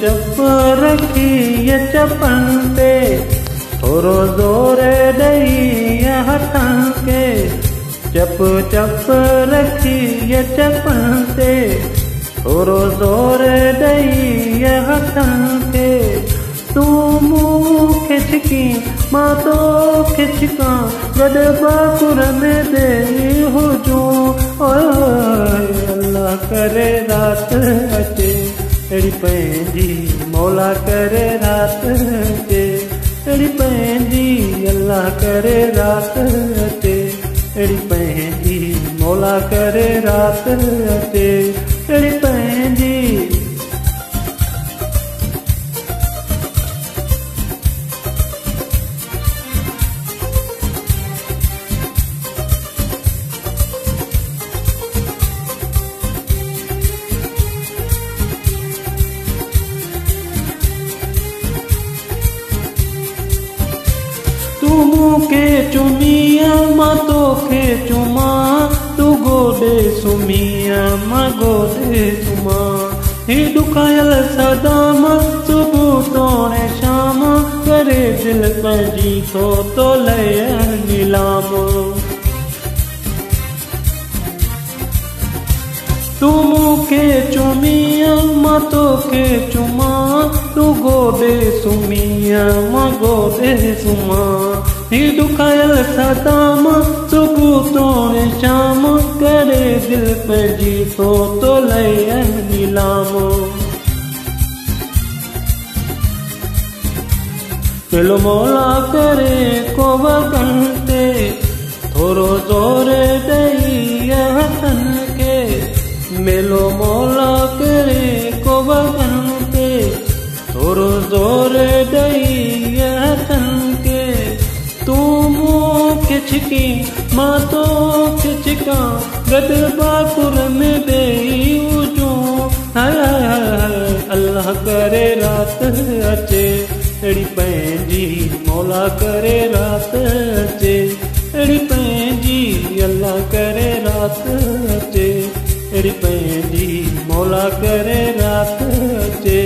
चप रखी चपन ते थोरो ज़ोर ॾेई हथनि खे चप चप रखी चपन ते थोरो ज़ोर ॾेई हथनि खे तूं मूं खिचकी मां तो खिचका गॾु बाकुर में देई हुजूं अल्लाह करे रात अचे अहिड़ी पंहिंजी मौला करे रात अचे अहिड़ी पंहिंजी अल्लाह करे रात अचे अहिड़ी पंहिंजी मौला करे रात अचे अहिड़ी पंहिंजी तू मूंखे चुमिया मां तोखे चुमा तू गोॾे सुमिया मां गोॾे सुमा ही ॾुखायल सदाम सुबुह तोणे शाम करे दिलि पंहिंजी थो तो लय नीलाम तू मूंखे चुमिया मां तोखे चुमा तू गोॾे सुमिया मां गोॾे सुमा ही ॾुखायल सदाम सुबुह तोणे शाम करे दिलि पंहिंजी थो तो लय नीलाम दिलि मौला करे कोवकन ते थोरो ज़ोर ॾेई हथनि खे मेलो मौला करे कोवकन ते थोरो ज़ोर ॾेई हथनि खे तूं मूं खिचकी मां तो खिचका गॾु बाकुर में ॾेई हुजूं हाय अल्लाह करे रात अचे अहिड़ी पंहिंजी मौला करे रात अचे अहिड़ी पंहिंजी अल्लाह करे रात अचे अहिड़ी पंहिंजी मौला करे रात अचे